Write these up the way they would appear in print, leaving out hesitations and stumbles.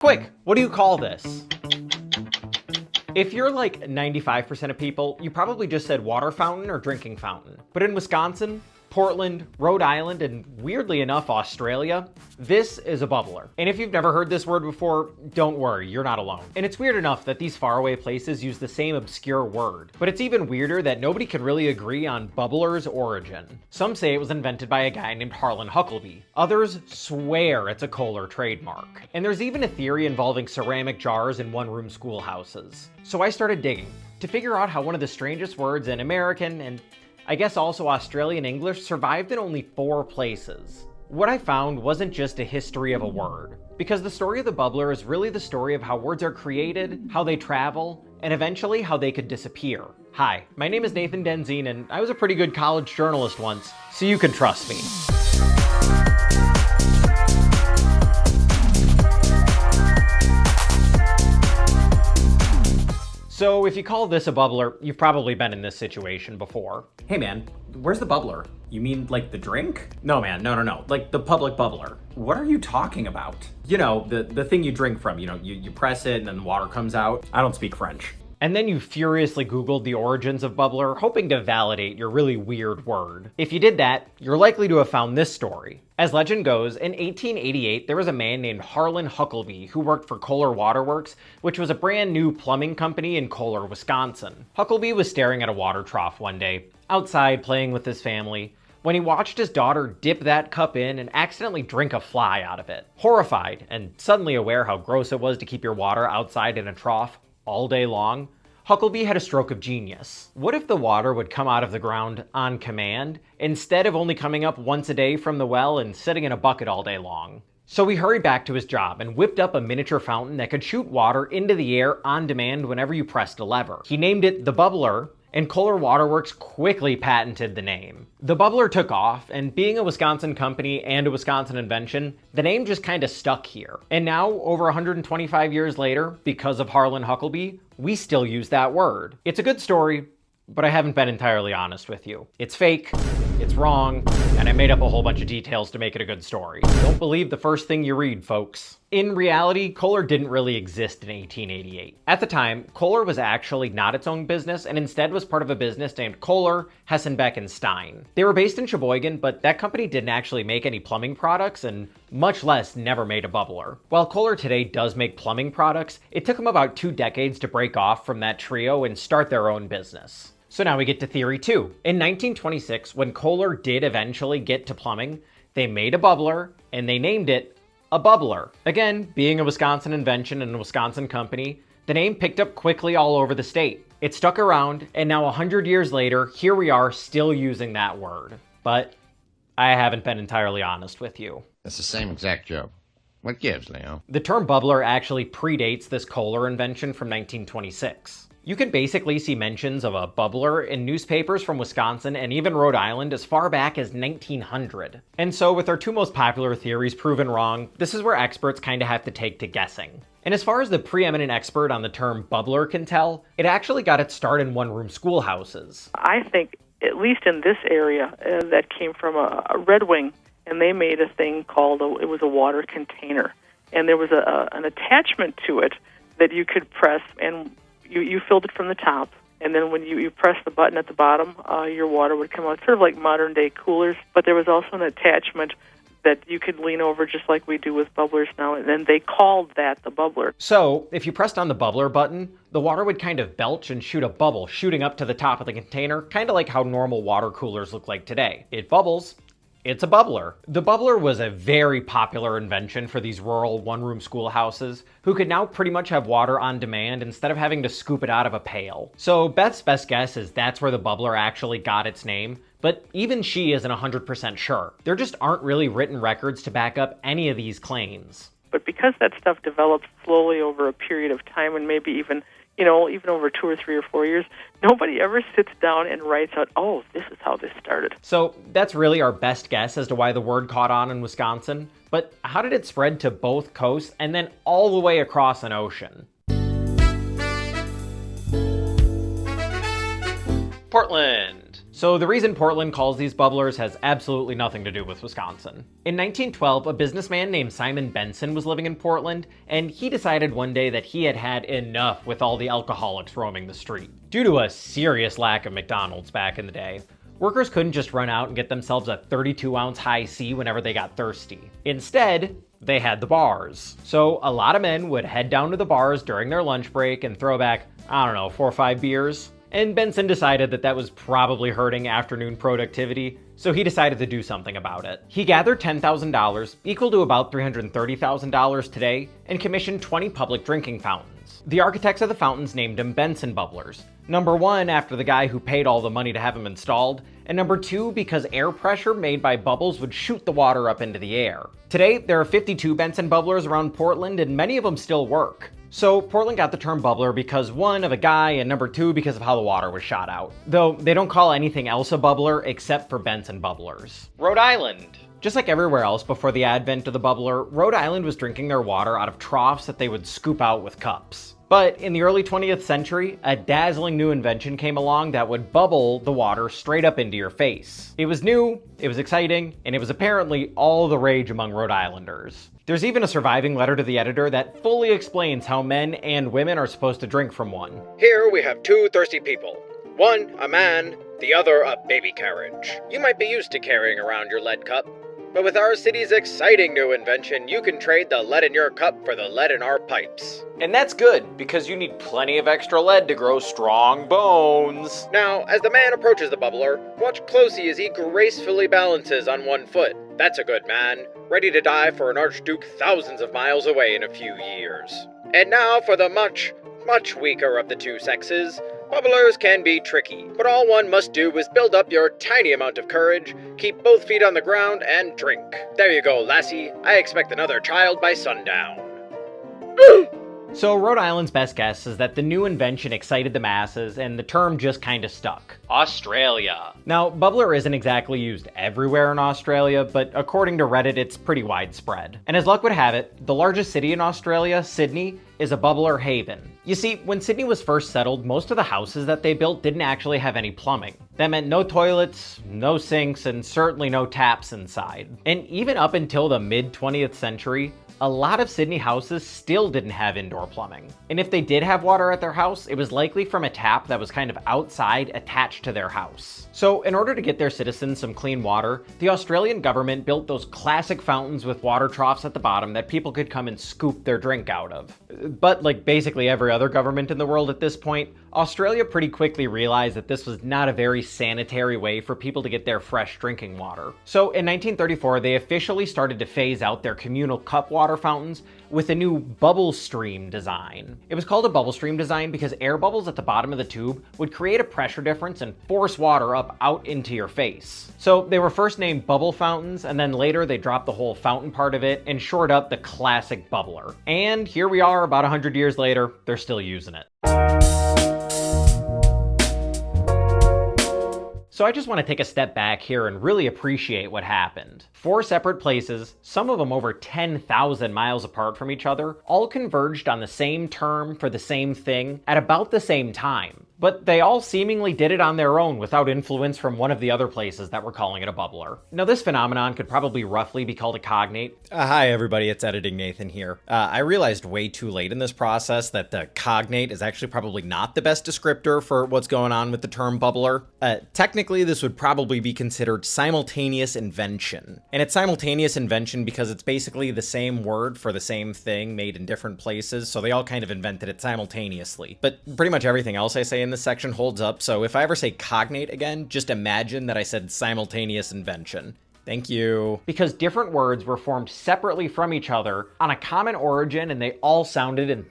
Quick, what do you call this? If you're like 95% of people, you probably just said water fountain or drinking fountain. But in Wisconsin, Portland, Rhode Island, and weirdly enough, Australia, this is a bubbler. And if you've never heard this word before, don't worry, you're not alone. And it's weird enough that these faraway places use the same obscure word. But it's even weirder that nobody can really agree on bubbler's origin. Some say it was invented by a guy named Harlan Huckleby. Others swear it's a Kohler trademark. And there's even a theory involving ceramic jars in one-room schoolhouses. So I started digging to figure out how one of the strangest words in American and I guess also Australian English survived in only 4 places. What I found wasn't just a history of a word, because the story of the bubbler is really the story of how words are created, how they travel, and eventually how they could disappear. Hi, my name is Nathan Denzine, and I was a pretty good college journalist once, so you can trust me. So if you call this a bubbler, you've probably been in this situation before. Hey man, where's the bubbler? You mean like the drink? No man, no. Like the public bubbler. What are you talking about? You know, the thing you drink from, you press it and then the water comes out. I don't speak French. And then you furiously Googled the origins of bubbler, hoping to validate your really weird word. If you did that, you're likely to have found this story. As legend goes, in 1888, there was a man named Harlan Huckleby who worked for Kohler Waterworks, which was a brand new plumbing company in Kohler, Wisconsin. Huckleby was staring at a water trough one day, outside playing with his family, when he watched his daughter dip that cup in and accidentally drink a fly out of it. Horrified, and suddenly aware how gross it was to keep your water outside in a trough all day long, Huckleby had a stroke of genius. What if the water would come out of the ground on command, instead of only coming up once a day from the well and sitting in a bucket all day long? So he hurried back to his job and whipped up a miniature fountain that could shoot water into the air on demand whenever you pressed a lever. He named it the Bubbler, and Kohler Waterworks quickly patented the name. The bubbler took off, and being a Wisconsin company and a Wisconsin invention, the name just kinda stuck here. And now, over 125 years later, because of Harlan Huckleby, we still use that word. It's a good story, but I haven't been entirely honest with you. It's fake, it's wrong, and I made up a whole bunch of details to make it a good story. Don't believe the first thing you read, folks. In reality, Kohler didn't really exist in 1888. At the time, Kohler was actually not its own business and instead was part of a business named Kohler, Hessenbeck, and Stein. They were based in Sheboygan, but that company didn't actually make any plumbing products and much less never made a bubbler. While Kohler today does make plumbing products, it took them about 2 decades to break off from that trio and start their own business. So now we get to theory 2. In 1926, when Kohler did eventually get to plumbing, they made a bubbler and they named it a bubbler. Again, being a Wisconsin invention and a Wisconsin company, the name picked up quickly all over the state. It stuck around, and now 100 years later, here we are still using that word. But I haven't been entirely honest with you. It's the same exact joke. What gives, Leo? The term bubbler actually predates this Kohler invention from 1926. You can basically see mentions of a bubbler in newspapers from Wisconsin and even Rhode Island as far back as 1900. And so with our 2 most popular theories proven wrong, this is where experts kind of have to take to guessing. And as far as the preeminent expert on the term bubbler can tell, it actually got its start in one-room schoolhouses. I think, at least in this area, that came from a Red Wing, and they made a thing called, it was a water container. And there was an attachment to it that you could press, and you filled it from the top, and then when you press the button at the bottom, your water would come out, sort of like modern-day coolers. But there was also an attachment that you could lean over just like we do with bubblers now, and then they called that the bubbler. So, if you pressed on the bubbler button, the water would kind of belch and shoot a bubble shooting up to the top of the container, kind of like how normal water coolers look like today. It bubbles. It's a bubbler. The bubbler was a very popular invention for these rural one-room schoolhouses who could now pretty much have water on demand instead of having to scoop it out of a pail. So Beth's best guess is that's where the bubbler actually got its name, but even she isn't 100% sure. There just aren't really written records to back up any of these claims. But because that stuff developed slowly over a period of time and maybe even over 2 or 3 or 4 years, nobody ever sits down and writes out, oh, this is how this started. So that's really our best guess as to why the word caught on in Wisconsin. But how did it spread to both coasts and then all the way across an ocean? Portland. So the reason Portland calls these bubblers has absolutely nothing to do with Wisconsin. In 1912, a businessman named Simon Benson was living in Portland, and he decided one day that he had had enough with all the alcoholics roaming the street. Due to a serious lack of McDonald's back in the day, workers couldn't just run out and get themselves a 32-ounce high C whenever they got thirsty. Instead, they had the bars. So a lot of men would head down to the bars during their lunch break and throw back, I don't know, 4 or 5 beers. And Benson decided that that was probably hurting afternoon productivity, so he decided to do something about it. He gathered $10,000, equal to about $330,000 today, and commissioned 20 public drinking fountains. The architects of the fountains named them Benson Bubblers. Number 1 after the guy who paid all the money to have them installed, and number 2 because air pressure made by bubbles would shoot the water up into the air. Today, there are 52 Benson Bubblers around Portland, and many of them still work. So Portland got the term bubbler because 1 of a guy, and number 2 because of how the water was shot out. Though they don't call anything else a bubbler except for Benson Bubblers. Rhode Island. Just like everywhere else before the advent of the bubbler, Rhode Island was drinking their water out of troughs that they would scoop out with cups. But in the early 20th century, a dazzling new invention came along that would bubble the water straight up into your face. It was new, it was exciting, and it was apparently all the rage among Rhode Islanders. There's even a surviving letter to the editor that fully explains how men and women are supposed to drink from one. Here we have 2 thirsty people. One, a man, the other, a baby carriage. You might be used to carrying around your lead cup, but with our city's exciting new invention, you can trade the lead in your cup for the lead in our pipes. And that's good, because you need plenty of extra lead to grow strong bones. Now, as the man approaches the bubbler, watch closely as he gracefully balances on 1 foot. That's a good man, ready to die for an archduke thousands of miles away in a few years. And now for the much, much weaker of the 2 sexes. Bubblers can be tricky, but all one must do is build up your tiny amount of courage, keep both feet on the ground, and drink. There you go, lassie. I expect another child by sundown. So Rhode Island's best guess is that the new invention excited the masses and the term just kinda stuck. Australia. Now, bubbler isn't exactly used everywhere in Australia, but according to Reddit, it's pretty widespread. And as luck would have it, the largest city in Australia, Sydney, is a bubbler haven. You see, when Sydney was first settled, most of the houses that they built didn't actually have any plumbing. That meant no toilets, no sinks, and certainly no taps inside. And even up until the mid-20th century, a lot of Sydney houses still didn't have indoor plumbing. And if they did have water at their house, it was likely from a tap that was kind of outside attached to their house. So in order to get their citizens some clean water, the Australian government built those classic fountains with water troughs at the bottom that people could come and scoop their drink out of. But like basically every other government in the world at this point, Australia pretty quickly realized that this was not a very sanitary way for people to get their fresh drinking water. So in 1934, they officially started to phase out their communal cup water fountains with a new bubble stream design. It was called a bubble stream design because air bubbles at the bottom of the tube would create a pressure difference and force water up out into your face. So they were first named bubble fountains, and then later they dropped the whole fountain part of it and shored up the classic bubbler. And here we are about 100 years later, they're still using it. So I just want to take a step back here and really appreciate what happened. 4 separate places, some of them over 10,000 miles apart from each other, all converged on the same term for the same thing at about the same time. But they all seemingly did it on their own without influence from one of the other places that were calling it a bubbler. Now this phenomenon could probably roughly be called a cognate. Hi everybody, it's Editing Nathan here. I realized way too late in this process that the cognate is actually probably not the best descriptor for what's going on with the term bubbler. Technically this would probably be considered simultaneous invention. And it's simultaneous invention because it's basically the same word for the same thing made in different places, so they all kind of invented it simultaneously. But pretty much everything else I say in this section holds up, so if I ever say cognate again, just imagine that I said simultaneous invention. Thank you. Because different words were formed separately from each other on a common origin, and they all sounded and,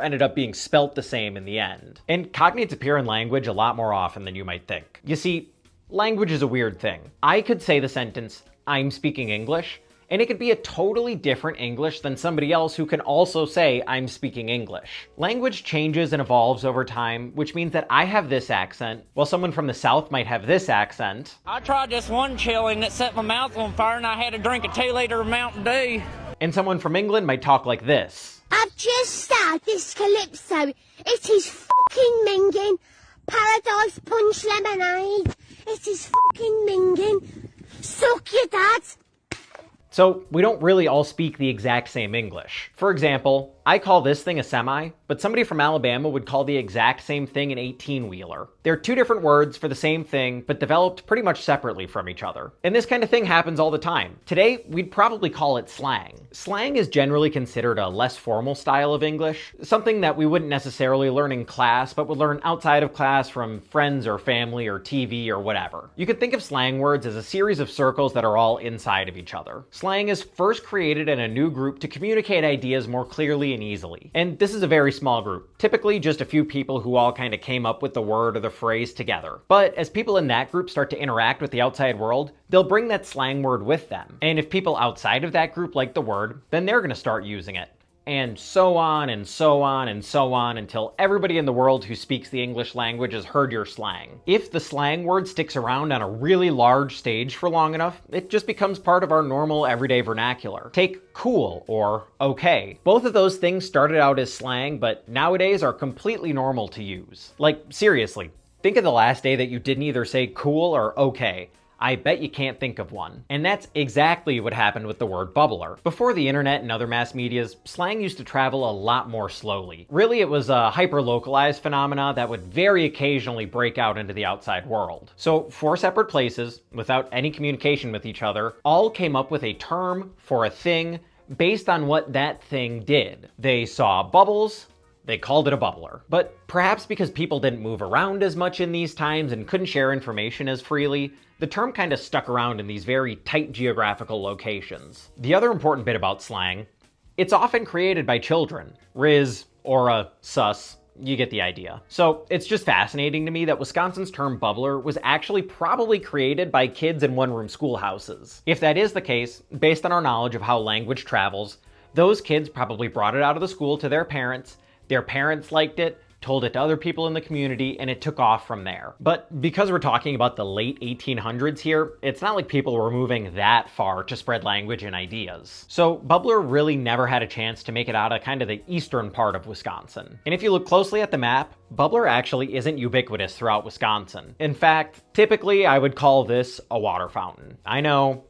ended up being spelt the same in the end. And cognates appear in language a lot more often than you might think. You see, language is a weird thing. I could say the sentence, "I'm speaking English," and it could be a totally different English than somebody else who can also say, "I'm speaking English." Language changes and evolves over time, which means that I have this accent, while someone from the South might have this accent. I tried this one chili and it set my mouth on fire and I had to drink a 2-liter of Mountain Dew. And someone from England might talk like this. I've just started this calypso. It is fucking minging. Paradise punch lemonade. This is fucking minging. Suck your dad. So we don't really all speak the exact same English. For example, I call this thing a semi, but somebody from Alabama would call the exact same thing an 18-wheeler. They're two different words for the same thing, but developed pretty much separately from each other. And this kind of thing happens all the time. Today, we'd probably call it slang. Slang is generally considered a less formal style of English, something that we wouldn't necessarily learn in class, but would learn outside of class from friends or family or TV or whatever. You could think of slang words as a series of circles that are all inside of each other. Slang is first created in a new group to communicate ideas more clearly and easily. And this is a very small group, typically just a few people who all kind of came up with the word or the phrase together. But as people in that group start to interact with the outside world, they'll bring that slang word with them. And if people outside of that group like the word, then they're going to start using it. And so on and so on and so on until everybody in the world who speaks the English language has heard your slang. If the slang word sticks around on a really large stage for long enough, it just becomes part of our normal everyday vernacular. Take cool or okay. Both of those things started out as slang, but nowadays are completely normal to use. Like, seriously, think of the last day that you didn't either say cool or okay. I bet you can't think of one. And that's exactly what happened with the word bubbler. Before the internet and other mass medias, slang used to travel a lot more slowly. Really, it was a hyper-localized phenomena that would very occasionally break out into the outside world. So 4 separate places, without any communication with each other, all came up with a term for a thing based on what that thing did. They saw bubbles, they called it a bubbler. But perhaps because people didn't move around as much in these times and couldn't share information as freely, the term kind of stuck around in these very tight geographical locations. The other important bit about slang, it's often created by children. Riz, aura, sus, you get the idea. So it's just fascinating to me that Wisconsin's term bubbler was actually probably created by kids in one-room schoolhouses. If that is the case, based on our knowledge of how language travels, those kids probably brought it out of the school to their parents liked it, told it to other people in the community, and it took off from there. But because we're talking about the late 1800s here, it's not like people were moving that far to spread language and ideas. So bubbler really never had a chance to make it out of kind of the eastern part of Wisconsin. And if you look closely at the map, bubbler actually isn't ubiquitous throughout Wisconsin. In fact, typically I would call this a water fountain. I know.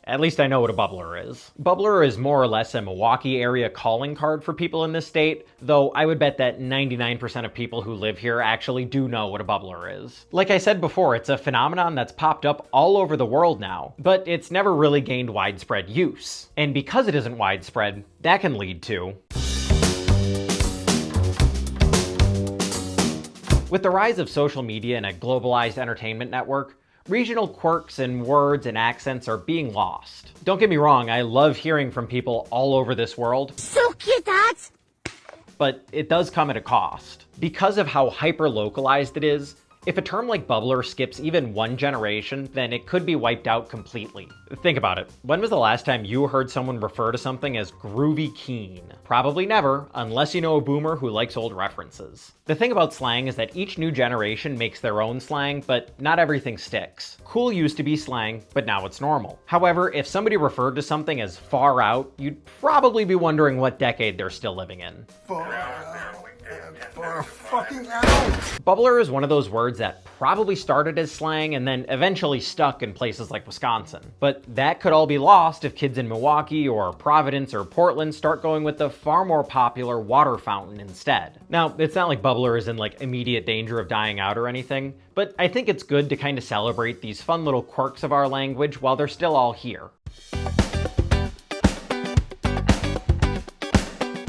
At least I know what a bubbler is. Bubbler is more or less a Milwaukee area calling card for people in this state, though I would bet that 99% of people who live here actually do know what a bubbler is. Like I said before, it's a phenomenon that's popped up all over the world now, but it's never really gained widespread use. And because it isn't widespread, that can lead to with the rise of social media and a globalized entertainment network, regional quirks and words and accents are being lost. Don't get me wrong, I love hearing from people all over this world. Suck your dad. But it does come at a cost. Because of how hyper-localized it is, if a term like bubbler skips even one generation, then it could be wiped out completely. Think about it. When was the last time you heard someone refer to something as groovy keen? Probably never, unless you know a boomer who likes old references. The thing about slang is that each new generation makes their own slang, but not everything sticks. Cool used to be slang, but now it's normal. However, if somebody referred to something as far out, you'd probably be wondering what decade they're still living in. Bubbler is one of those words that probably started as slang and then eventually stuck in places like Wisconsin. But that could all be lost if kids in Milwaukee or Providence or Portland start going with the far more popular water fountain instead. Now, it's not like bubbler is in like immediate danger of dying out or anything, but I think it's good to kind of celebrate these fun little quirks of our language while they're still all here.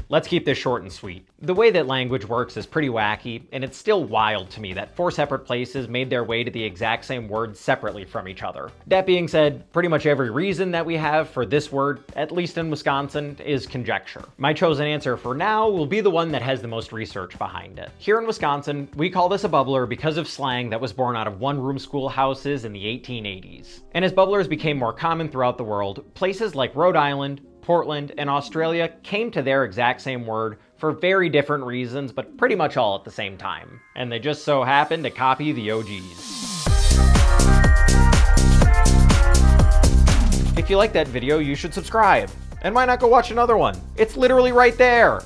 Let's keep this short and sweet. The way that language works is pretty wacky, and it's still wild to me that 4 separate places made their way to the exact same word separately from each other. That being said, pretty much every reason that we have for this word, at least in Wisconsin, is conjecture. My chosen answer for now will be the one that has the most research behind it. Here in Wisconsin, we call this a bubbler because of slang that was born out of one-room schoolhouses in the 1880s. And as bubblers became more common throughout the world, places like Rhode Island, Portland, and Australia came to their exact same word for very different reasons, but pretty much all at the same time. And they just so happened to copy the OGs. If you like that video, you should subscribe. And why not go watch another one? It's literally right there!